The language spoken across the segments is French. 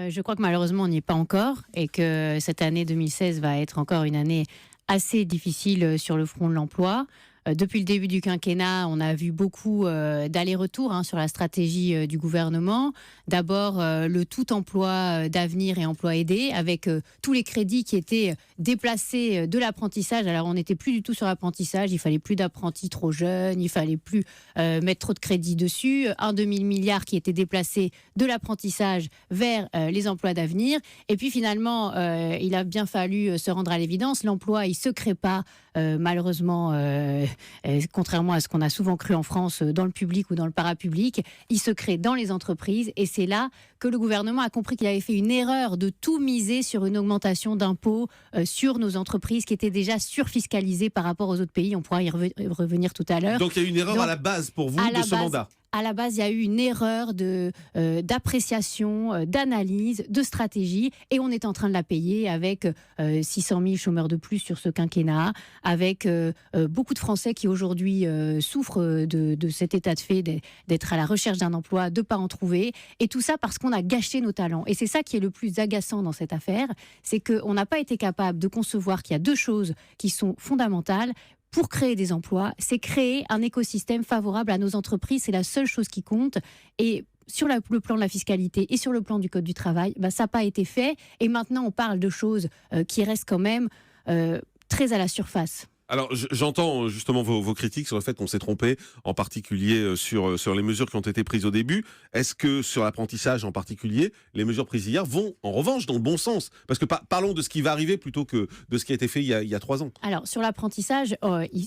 Je crois que malheureusement, on n'y est pas encore et que cette année 2016 va être encore une année assez difficile sur le front de l'emploi. Depuis le début du quinquennat, on a vu beaucoup d'allers-retours sur la stratégie du gouvernement. D'abord, le tout emploi d'avenir et emploi aidé, avec tous les crédits qui étaient déplacés de l'apprentissage. Alors, on n'était plus du tout sur l'apprentissage. Il fallait plus d'apprentis trop jeunes. Il fallait plus mettre trop de crédits dessus. 1,2 milliard qui était déplacé de l'apprentissage vers les emplois d'avenir. Et puis, finalement, il a bien fallu se rendre à l'évidence. L'emploi, il se crée pas, malheureusement, contrairement à ce qu'on a souvent cru en France dans le public ou dans le parapublic, il se crée dans les entreprises et c'est là que le gouvernement a compris qu'il avait fait une erreur de tout miser sur une augmentation d'impôts sur nos entreprises qui étaient déjà surfiscalisées par rapport aux autres pays. On pourra y revenir tout à l'heure. Donc il y a une erreur à la base pour vous de ce mandat. À la base, il y a eu une erreur d'appréciation, d'analyse, de stratégie, et on est en train de la payer avec 600 000 chômeurs de plus sur ce quinquennat, avec beaucoup de Français qui aujourd'hui souffrent de cet état de fait, d'être à la recherche d'un emploi, de ne pas en trouver, et tout ça parce qu'on a gâché nos talents. Et c'est ça qui est le plus agaçant dans cette affaire, c'est qu'on n'a pas été capable de concevoir qu'il y a deux choses qui sont fondamentales. Pour créer des emplois, c'est créer un écosystème favorable à nos entreprises. C'est la seule chose qui compte. Et sur le plan de la fiscalité et sur le plan du Code du travail, ça n'a pas été fait. Et maintenant, on parle de choses qui restent quand même très à la surface. Alors, j'entends justement vos critiques sur le fait qu'on s'est trompé, en particulier sur les mesures qui ont été prises au début. Est-ce que sur l'apprentissage en particulier, les mesures prises hier vont en revanche dans le bon sens? Parce que parlons de ce qui va arriver plutôt que de ce qui a été fait il y a 3 ans. Alors, sur l'apprentissage,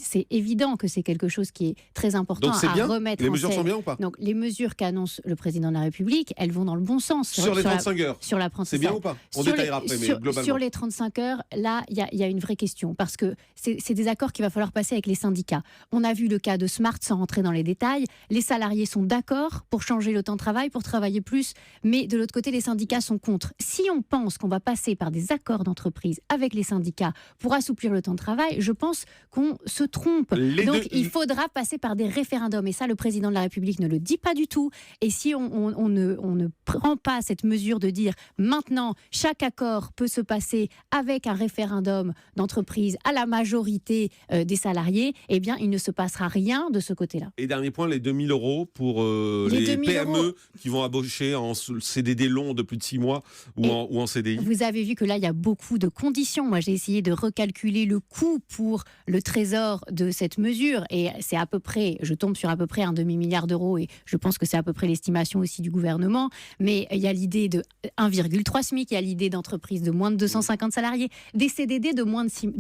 c'est évident que c'est quelque chose qui est très important à remettre en scène. Les mesures sont bien ou pas? Donc, les mesures qu'annonce le président de la République, elles vont dans le bon sens. Sur les 35 heures sur l'apprentissage. C'est bien ou pas? On détaillera après, mais globalement. Sur les 35 heures, là, il y a une vraie question. Parce que c'est des accords qu'il va falloir passer avec les syndicats. On a vu le cas de Smart sans rentrer dans les détails. Les salariés sont d'accord pour changer le temps de travail, pour travailler plus, mais de l'autre côté, les syndicats sont contre. Si on pense qu'on va passer par des accords d'entreprise avec les syndicats pour assouplir le temps de travail, je pense qu'on se trompe. Donc, il faudra passer par des référendums. Et ça, le président de la République ne le dit pas du tout. Et si on ne prend pas cette mesure de dire maintenant, chaque accord peut se passer avec un référendum d'entreprise à la majorité des salariés, eh bien, il ne se passera rien de ce côté-là. Et dernier point, les 2 000 € pour les PME qui vont embaucher en CDD long de plus de 6 mois ou en CDI. Vous avez vu que là, il y a beaucoup de conditions. Moi, j'ai essayé de recalculer le coût pour le trésor de cette mesure et c'est à peu près, je tombe sur à peu près un demi-milliard d'euros et je pense que c'est à peu près l'estimation aussi du gouvernement. Mais il y a l'idée de 1,3 SMIC, il y a l'idée d'entreprises de moins de 250 salariés, des CDD de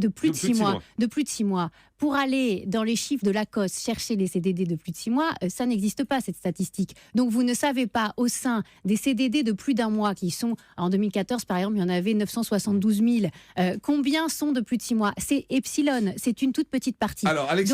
plus de 6 mois. De plus de 6 mois. Pour aller dans les chiffres de l'ACOS chercher les CDD de plus de 6 mois, ça n'existe pas, cette statistique. Donc, vous ne savez pas, au sein des CDD de plus d'un mois, qui sont, en 2014, par exemple, il y en avait 972 000, combien sont de plus de 6 mois? C'est epsilon, c'est une toute petite partie. Alors,